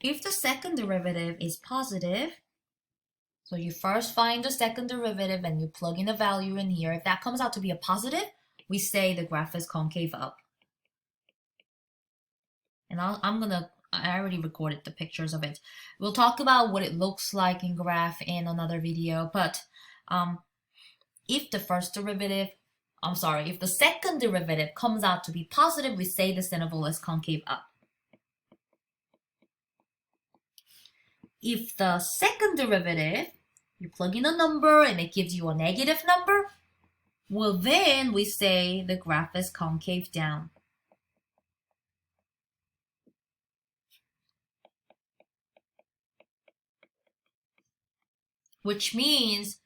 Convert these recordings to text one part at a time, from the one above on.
if the second derivative is positive, so you first find the second derivative and you plug in the value in here. If that comes out to be a positive, we say the graph is concave up. And I already recorded the pictures of it. We'll talk about what it looks like in graph in another video, but if the second derivative comes out to be positive, we say this interval is concave up. If the second derivative, you plug in a number and it gives you a negative number, well then we say the graph is concave down. Which means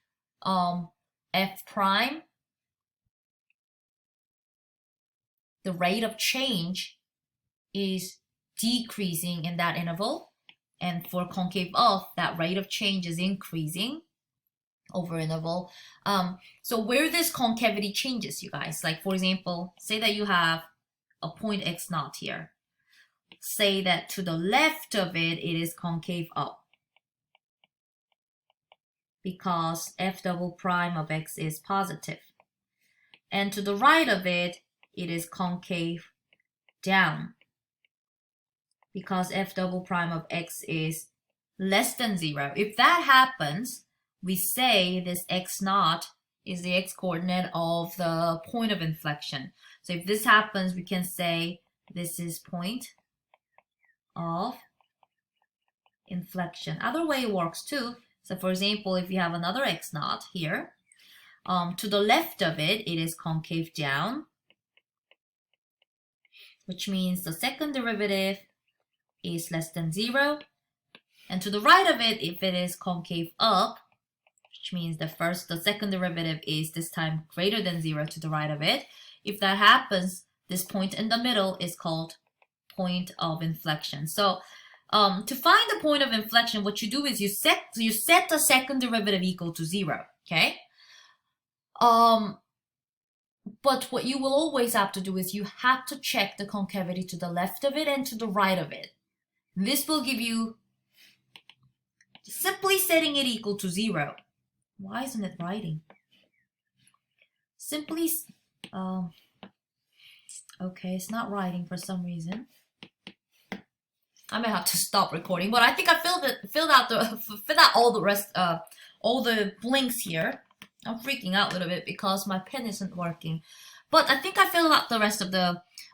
f prime, the rate of change is decreasing in that interval. And for concave up, that rate of change is increasing over interval. So where this concavity changes, you guys, like for example, say that you have a point x naught here. Say that to the left of it, it is concave up because f double prime of x is positive. And to the right of it, it is concave down because f double prime of x is less than 0. If that happens, we say this x naught is the x-coordinate of the point of inflection. So if this happens, we can say this is point of inflection. Other way it works too. So for example, if you have another x naught here, to the left of it, it is concave down, which means the second derivative is less than 0. And to the right of it, if it is concave up, which means the second derivative is this time greater than 0 to the right of it. If that happens, this point in the middle is called point of inflection. So to find the point of inflection, what you do is you set the second derivative equal to 0, okay? But what you will always have to do is you have to check the concavity to the left of it and to the right of it. This will give you simply setting it equal to 0. Why isn't it writing? Simply, okay, it's not writing for some reason. I may have to stop recording, but I think I filled out all the rest, all the blinks here. I'm freaking out a little bit because my pen isn't working. But I think I filled out the rest of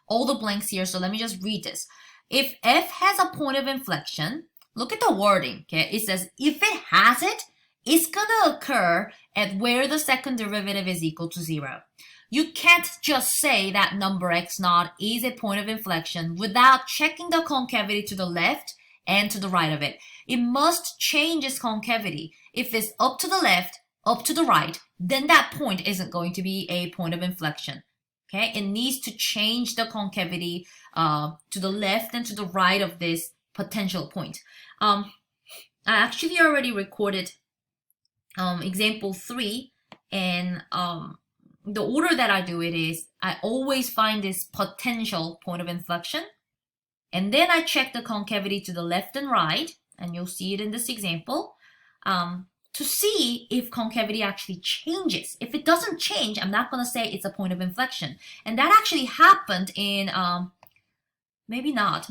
all the blanks here, so let me just read this. If f has a point of inflection, look at the wording, okay? It says if it has it, it's gonna occur at where the second derivative is equal to 0. You can't just say that number x naught is a point of inflection without checking the concavity to the left and to the right of it. It must change its concavity. If it's up to the left, up to the right, then that point isn't going to be a point of inflection. Okay, it needs to change the concavity to the left and to the right of this potential point. I actually already recorded example 3, and the order that I do it is I always find this potential point of inflection, and then I check the concavity to the left and right, and you'll see it in this example, to see if concavity actually changes. If it doesn't change, I'm not going to say it's a point of inflection. And that actually happened in, maybe not,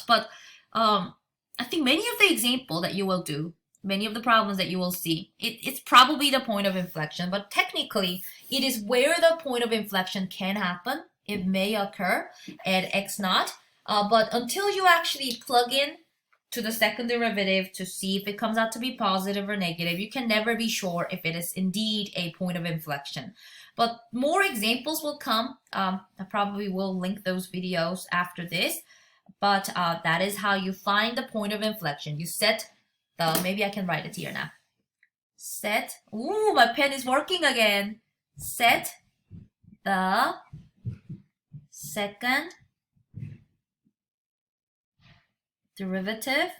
but I think many of the example that you will do, many of the problems that you will see, it's probably the point of inflection, but technically it is where the point of inflection can happen. It may occur at x naught, but until you actually plug in to the second derivative to see if it comes out to be positive or negative, you can never be sure if it is indeed a point of inflection. But more examples will come. I probably will link those videos after this. But that is how you find the point of inflection. You set the, maybe I can write it here now. Set, ooh, my pen is working again. Set the second derivative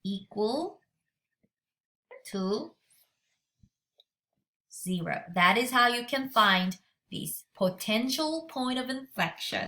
equal to 0. That is how you can find this potential point of inflection.